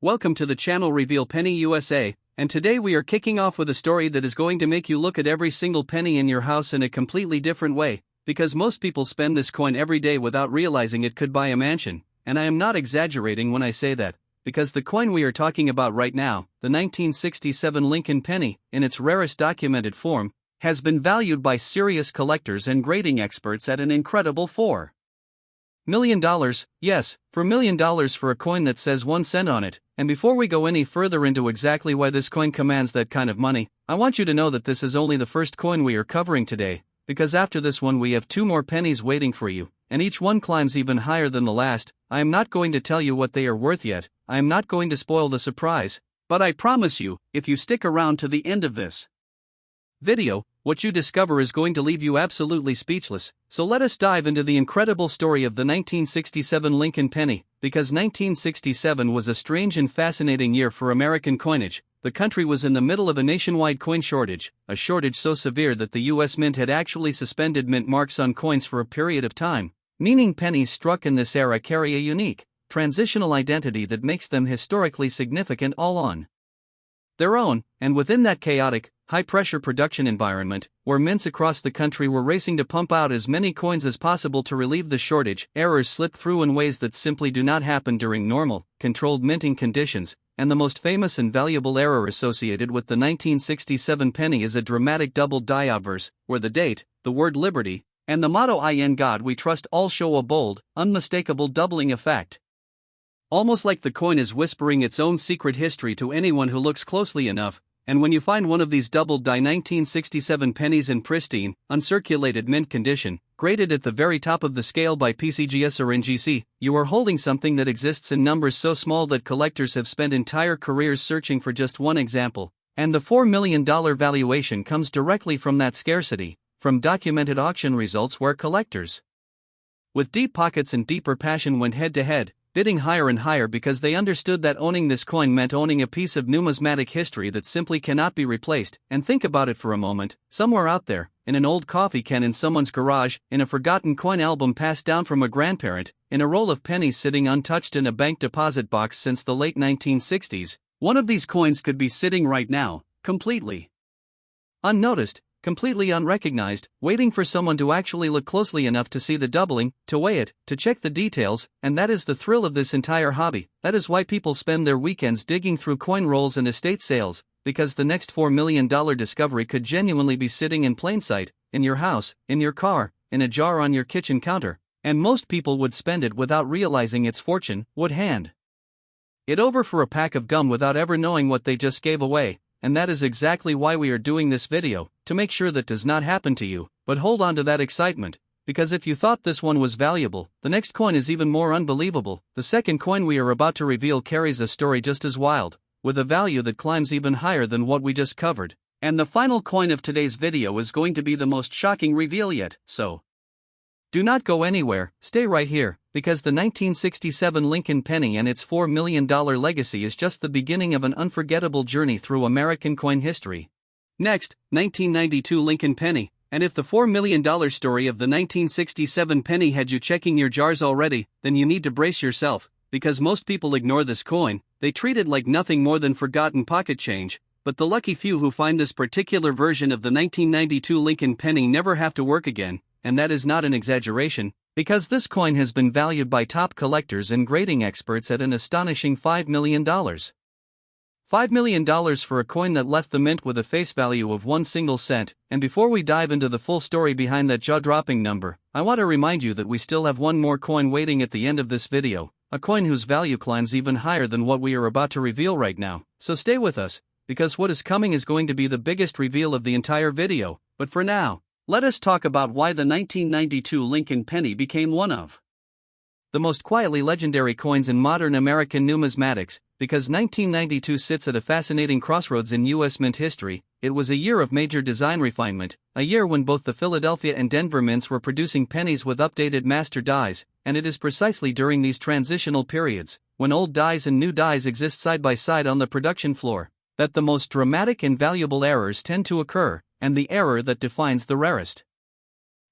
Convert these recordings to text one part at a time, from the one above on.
Welcome to the channel Reveal Penny USA, and today we are kicking off with a story that is going to make you look at every single penny in your house in a completely different way, because most people spend this coin every day without realizing it could buy a mansion, and I am not exaggerating when I say that, because the coin we are talking about right now, the 1967 Lincoln penny, in its rarest documented form, has been valued by serious collectors and grading experts at an incredible $4 million, yes, $4 million for a coin that says 1 cent on it. And before we go any further into exactly why this coin commands that kind of money, I want you to know that this is only the first coin we are covering today, because after this one we have 2 more pennies waiting for you, and each one climbs even higher than the last. I am not going to tell you what they are worth yet, I am not going to spoil the surprise, but I promise you, if you stick around to the end of this video, what you discover is going to leave you absolutely speechless. So let us dive into the incredible story of the 1967 Lincoln penny, because 1967 was a strange and fascinating year for American coinage. The country was in the middle of a nationwide coin shortage, a shortage so severe that the US Mint had actually suspended mint marks on coins for a period of time, meaning pennies struck in this era carry a unique, transitional identity that makes them historically significant all on their own, and within that chaotic, high-pressure production environment, where mints across the country were racing to pump out as many coins as possible to relieve the shortage, errors slipped through in ways that simply do not happen during normal, controlled minting conditions, and the most famous and valuable error associated with the 1967 penny is a dramatic double Die Obverse, where the date, the word liberty, and the motto "In God We Trust" all show a bold, unmistakable doubling effect. Almost like the coin is whispering its own secret history to anyone who looks closely enough. And when you find one of these doubled die 1967 pennies in pristine, uncirculated mint condition, graded at the very top of the scale by PCGS or NGC, you are holding something that exists in numbers so small that collectors have spent entire careers searching for just one example. And the $4 million valuation comes directly from that scarcity, from documented auction results where collectors with deep pockets and deeper passion went head to head, bidding higher and higher because they understood that owning this coin meant owning a piece of numismatic history that simply cannot be replaced. And think about it for a moment, somewhere out there, in an old coffee can in someone's garage, in a forgotten coin album passed down from a grandparent, in a roll of pennies sitting untouched in a bank deposit box since the late 1960s, one of these coins could be sitting right now, completely unnoticed, completely unrecognized, waiting for someone to actually look closely enough to see the doubling, to weigh it, to check the details, and that is the thrill of this entire hobby. That is why people spend their weekends digging through coin rolls and estate sales, because the next $4 million discovery could genuinely be sitting in plain sight, in your house, in your car, in a jar on your kitchen counter, and most people would spend it without realizing its fortune, would hand it over for a pack of gum without ever knowing what they just gave away. And that is exactly why we are doing this video, to make sure that does not happen to you. But hold on to that excitement, because if you thought this one was valuable, the next coin is even more unbelievable. The second coin we are about to reveal carries a story just as wild, with a value that climbs even higher than what we just covered. And the final coin of today's video is going to be the most shocking reveal yet, so do not go anywhere, stay right here, because the 1967 Lincoln penny and its $4 million legacy is just the beginning of an unforgettable journey through American coin history. Next, 1992 Lincoln penny, and if the $4 million story of the 1967 penny had you checking your jars already, then you need to brace yourself, because most people ignore this coin. They treat it like nothing more than forgotten pocket change. But the lucky few who find this particular version of the 1992 Lincoln penny never have to work again. And that is not an exaggeration, because this coin has been valued by top collectors and grading experts at an astonishing $5 million. $5 million for a coin that left the mint with a face value of 1 single cent. And before we dive into the full story behind that jaw-dropping number, I want to remind you that we still have one more coin waiting at the end of this video, a coin whose value climbs even higher than what we are about to reveal right now. So stay with us, because what is coming is going to be the biggest reveal of the entire video. But for now, let us talk about why the 1992 Lincoln penny became one of the most quietly legendary coins in modern American numismatics, because 1992 sits at a fascinating crossroads in U.S. mint history. It was a year of major design refinement, a year when both the Philadelphia and Denver mints were producing pennies with updated master dies, and it is precisely during these transitional periods, when old dies and new dies exist side by side on the production floor, that the most dramatic and valuable errors tend to occur, and the error that defines the rarest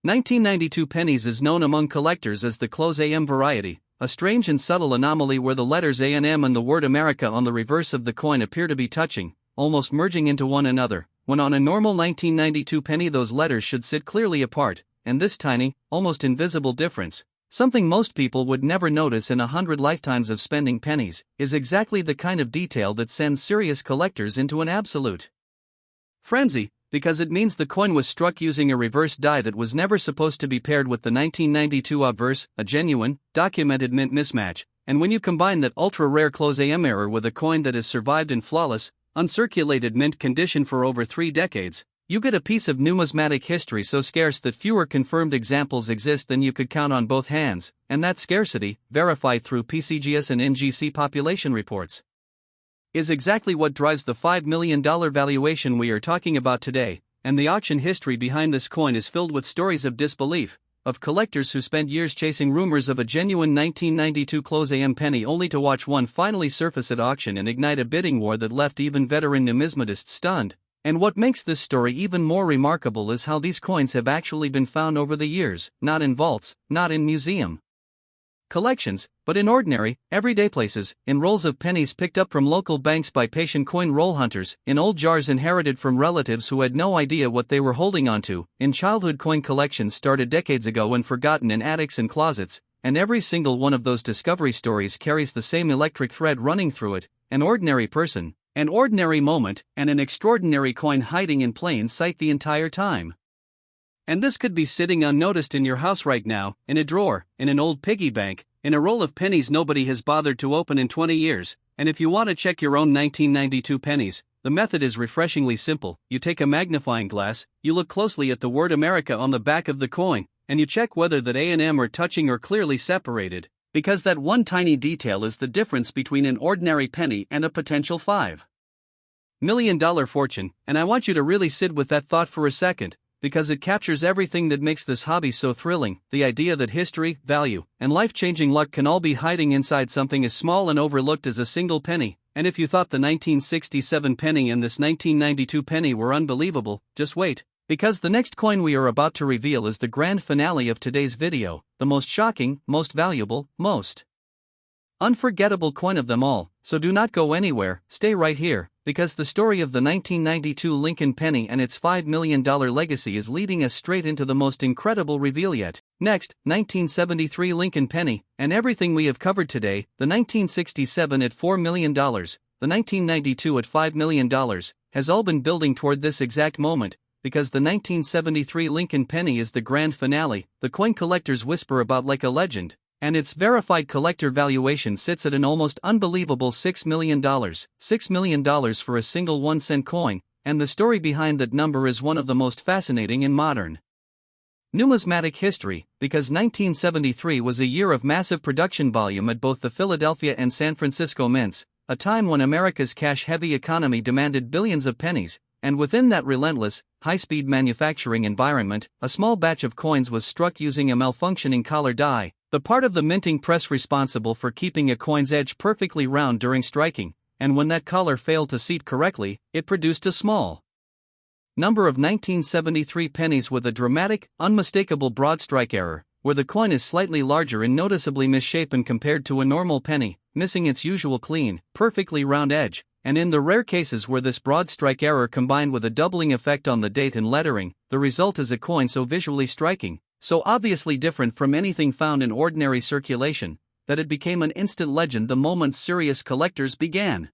1992 pennies is known among collectors as the close AM variety, a strange and subtle anomaly where the letters A and M and the word America on the reverse of the coin appear to be touching, almost merging into one another, when on a normal 1992 penny those letters should sit clearly apart, and this tiny, almost invisible difference, something most people would never notice in 100 lifetimes of spending pennies, is exactly the kind of detail that sends serious collectors into an absolute frenzy, because it means the coin was struck using a reverse die that was never supposed to be paired with the 1992 obverse, a genuine, documented mint mismatch, and when you combine that ultra-rare close AM error with a coin that has survived in flawless, uncirculated mint condition for over 3 decades, you get a piece of numismatic history so scarce that fewer confirmed examples exist than you could count on both hands, and that scarcity, verified through PCGS and NGC population reports, is exactly what drives the $5 million valuation we are talking about today, and the auction history behind this coin is filled with stories of disbelief, of collectors who spent years chasing rumors of a genuine 1992 close AM penny only to watch one finally surface at auction and ignite a bidding war that left even veteran numismatists stunned. And what makes this story even more remarkable is how these coins have actually been found over the years, not in vaults, not in museum collections, but in ordinary, everyday places, in rolls of pennies picked up from local banks by patient coin roll hunters, in old jars inherited from relatives who had no idea what they were holding onto, in childhood coin collections started decades ago and forgotten in attics and closets, and every single one of those discovery stories carries the same electric thread running through it: an ordinary person, an ordinary moment, and an extraordinary coin hiding in plain sight the entire time. And this could be sitting unnoticed in your house right now, in a drawer, in an old piggy bank, in a roll of pennies nobody has bothered to open in 20 years, and if you want to check your own 1992 pennies, the method is refreshingly simple. You take a magnifying glass, you look closely at the word America on the back of the coin, and you check whether that A and M are touching or clearly separated, because that one tiny detail is the difference between an ordinary penny and a potential $5 million fortune, and I want you to really sit with that thought for a second, because it captures everything that makes this hobby so thrilling: the idea that history, value, and life-changing luck can all be hiding inside something as small and overlooked as a single penny. And if you thought the 1967 penny and this 1992 penny were unbelievable, just wait, because the next coin we are about to reveal is the grand finale of today's video, the most shocking, most valuable, most unforgettable coin of them all. So do not go anywhere, stay right here, because the story of the 1992 Lincoln penny and its $5 million legacy is leading us straight into the most incredible reveal yet. Next, 1973 Lincoln penny, and everything we have covered today, the 1967 at $4 million, the 1992 at $5 million, has all been building toward this exact moment, because the 1973 Lincoln penny is the grand finale, the coin collectors whisper about like a legend, and its verified collector valuation sits at an almost unbelievable $6 million. $6 million for a single 1-cent coin, and the story behind that number is one of the most fascinating in modern numismatic history, because 1973 was a year of massive production volume at both the Philadelphia and San Francisco mints, a time when America's cash-heavy economy demanded billions of pennies, and within that relentless, high-speed manufacturing environment, a small batch of coins was struck using a malfunctioning collar die, the part of the minting press responsible for keeping a coin's edge perfectly round during striking, and when that collar failed to seat correctly, it produced a small number of 1973 pennies with a dramatic, unmistakable broad strike error, where the coin is slightly larger and noticeably misshapen compared to a normal penny, missing its usual clean, perfectly round edge, and in the rare cases where this broad strike error combined with a doubling effect on the date and lettering, the result is a coin so visually striking, so obviously different from anything found in ordinary circulation, that it became an instant legend the moment serious collectors began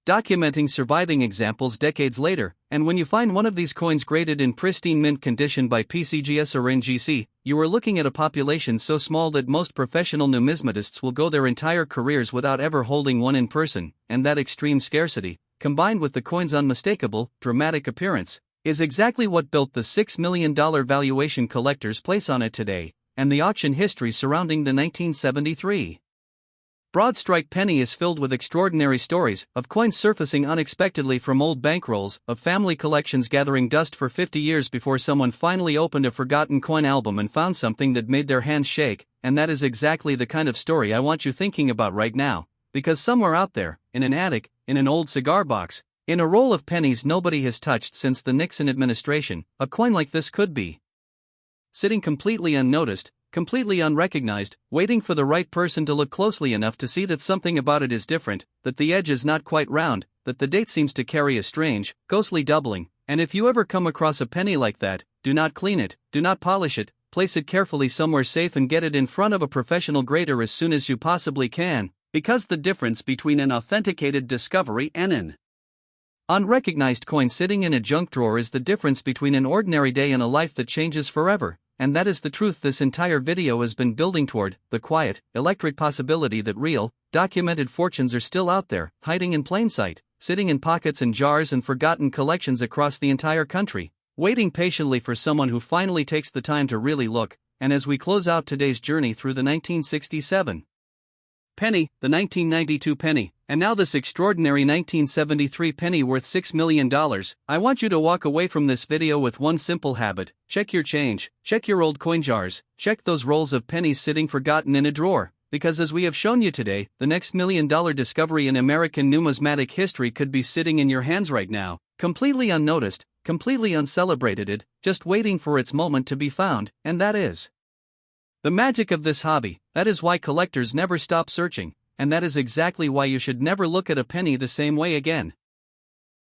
documenting surviving examples decades later. And when you find one of these coins graded in pristine mint condition by PCGS or NGC, you are looking at a population so small that most professional numismatists will go their entire careers without ever holding one in person, and that extreme scarcity, combined with the coin's unmistakable, dramatic appearance, is exactly what built the $6 million valuation collectors place on it today, and the auction history surrounding the 1973 broad strike penny is filled with extraordinary stories, of coins surfacing unexpectedly from old bankrolls, of family collections gathering dust for 50 years before someone finally opened a forgotten coin album and found something that made their hands shake, and that is exactly the kind of story I want you thinking about right now, because somewhere out there, in an attic, in an old cigar box, in a roll of pennies nobody has touched since the Nixon administration, a coin like this could be sitting completely unnoticed, completely unrecognized, waiting for the right person to look closely enough to see that something about it is different, that the edge is not quite round, that the date seems to carry a strange, ghostly doubling. And if you ever come across a penny like that, do not clean it, do not polish it, place it carefully somewhere safe and get it in front of a professional grader as soon as you possibly can, because the difference between an authenticated discovery and an unrecognized coin sitting in a junk drawer is the difference between an ordinary day and a life that changes forever. And that is the truth this entire video has been building toward, the quiet, electric possibility that real, documented fortunes are still out there, hiding in plain sight, sitting in pockets and jars and forgotten collections across the entire country, waiting patiently for someone who finally takes the time to really look. And as we close out today's journey through the 1967 penny, the 1992 penny, and now this extraordinary 1973 penny worth $6 million, I want you to walk away from this video with one simple habit: check your change, check your old coin jars, check those rolls of pennies sitting forgotten in a drawer, because as we have shown you today, the next $1 million discovery in American numismatic history could be sitting in your hands right now, completely unnoticed, completely uncelebrated, just waiting for its moment to be found. And that is the magic of this hobby. That is why collectors never stop searching, and that is exactly why you should never look at a penny the same way again.